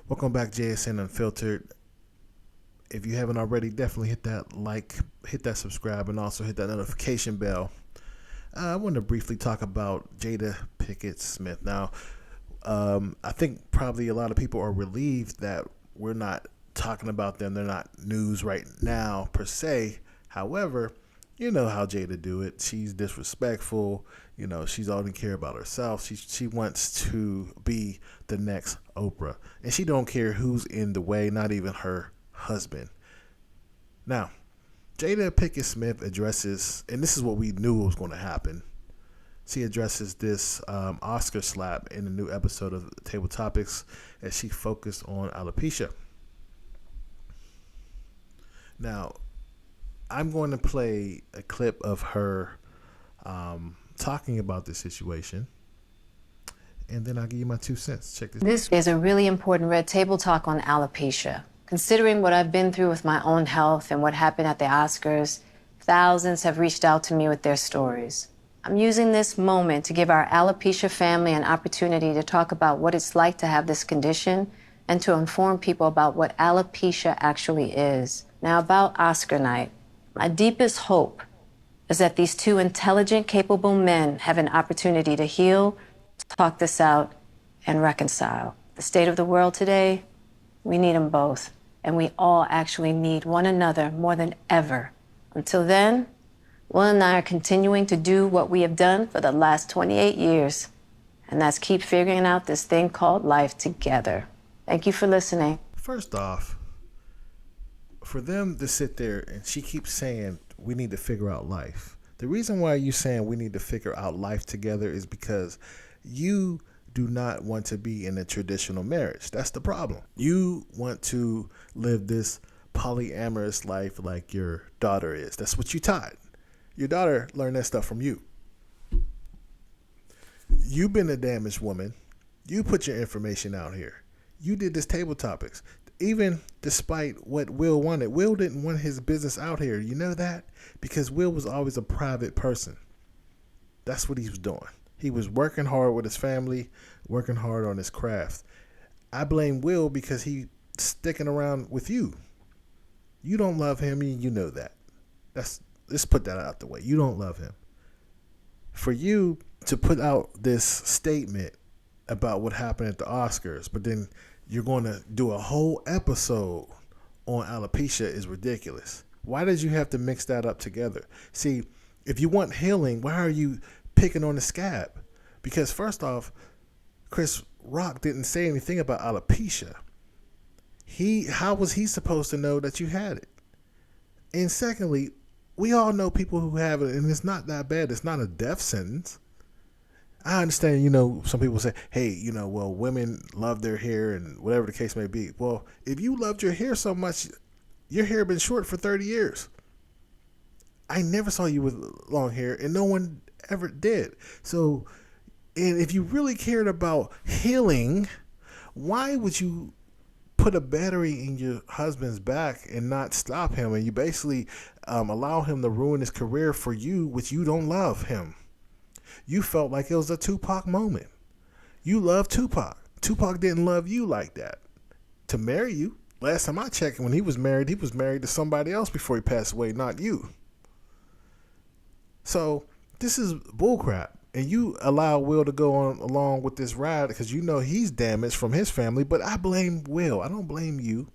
Welcome back, JSN Unfiltered. If you haven't already, definitely hit that like, hit that subscribe, and also hit that notification bell. I want to briefly talk about Jada Pickett Smith. Now, I think probably a lot of people are relieved that we're not talking about them. They're not news right now, per se. However, you know how Jada do it. She's disrespectful. She's only care about herself. She wants to be the next Oprah, and she don't care who's in the way, not even her husband. Now, Jada Pickett Smith addresses, and this is what we knew was going to happen. She addresses this Oscar slap in a new episode of Table Topics as she focused on alopecia. Now, I'm going to play a clip of her talking about this situation, and then I'll give you my 2 cents. Check this. This is a really important red table talk on alopecia. Considering what I've been through with my own health and what happened at the Oscars, thousands have reached out to me with their stories. I'm using this moment to give our alopecia family an opportunity to talk about what it's like to have this condition and to inform people about what alopecia actually is. Now, about Oscar night, my deepest hope is that these two intelligent, capable men have an opportunity to heal, talk this out, and reconcile. The state of the world today, we need them both. And we all actually need one another more than ever. Until then, Will and I are continuing to do what we have done for the last 28 years. And that's keep figuring out this thing called life together. Thank you for listening. First off, for them to sit there and she keeps saying we need to figure out life. The reason why you saying we need to figure out life together is because you do not want to be in a traditional marriage. That's the problem. You want to live this polyamorous life like your daughter is. That's what you taught. Your daughter learned that stuff from you. You've been a damaged woman. You put your information out here. You did this table topics. Even despite what Will wanted, Will didn't want his business out here. You know that? Because Will was always a private person. That's what he was doing. He was working hard with his family, working hard on his craft. I blame Will because he's sticking around with you. You don't love him, and you know that. Let's put that out the way. You don't love him. For you to put out this statement about what happened at the Oscars, but then you're going to do a whole episode on alopecia is ridiculous. Why did you have to mix that up together? See, if you want healing, why are you picking on the scab? Because first off, Chris Rock didn't say anything about alopecia. How was he supposed to know that you had it? And secondly, we all know people who have it, and it's not that bad. It's not a death sentence. I understand, some people say, hey, well, women love their hair and whatever the case may be. Well, if you loved your hair so much, your hair been short for 30 years. I never saw you with long hair, and no one ever did. So, and if you really cared about healing, why would you put a battery in your husband's back and not stop him? And you basically allow him to ruin his career for you, which you don't love him. You felt like it was a Tupac moment. You love Tupac. Tupac didn't love you like that. To marry you, last time I checked, when he was married to somebody else before he passed away, not you. So this is bullcrap. And you allow Will to go on along with this ride because you know he's damaged from his family. But I blame Will. I don't blame you.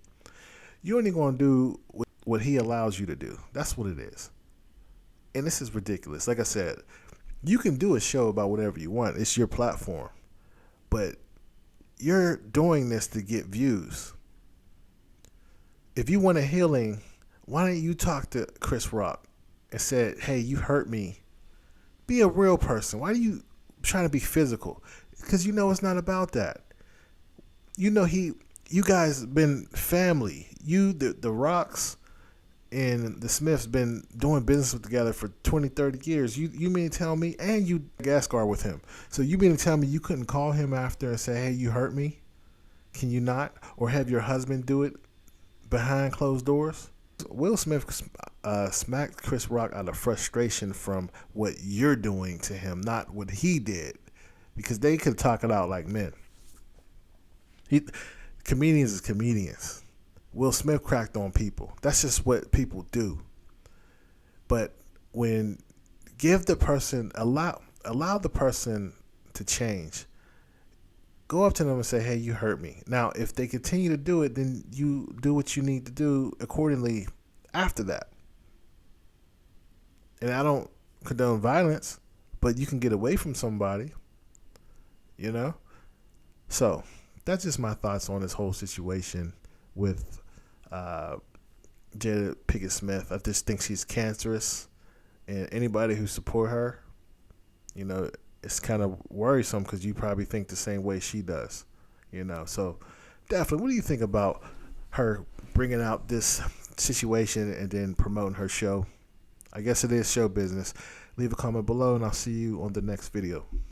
You're only going to do what he allows you to do. That's what it is. And this is ridiculous. Like I said, you can do a show about whatever you want. It's your platform. But you're doing this to get views. If you want a healing, why don't you talk to Chris Rock and said, hey, you hurt me. Be a real person. Why are you trying to be physical? Because you know it's not about that. You know you guys been family. You, the Rocks and the Smiths been doing business together for 20, 30 years. You mean to tell me, and you gas guard with him. So you mean to tell me you couldn't call him after and say, hey, you hurt me? Can you not? Or have your husband do it behind closed doors? Will Smith smacked Chris Rock out of frustration from what you're doing to him, not what he did, because they could talk it out like men. comedians is comedians. Will Smith cracked on people. That's just what people do. But when give the person allow the person to change. Go up to them and say, "Hey, you hurt me." Now, if they continue to do it, then you do what you need to do accordingly after that. And I don't condone violence, but you can get away from somebody, you know? So, that's just my thoughts on this whole situation with Jada Pickett Smith. I just think she's cancerous, and anybody who support her, it's kind of worrisome because you probably think the same way she does, So, definitely, what do you think about her bringing out this situation and then promoting her show? I guess it is show business. Leave a comment below, and I'll see you on the next video.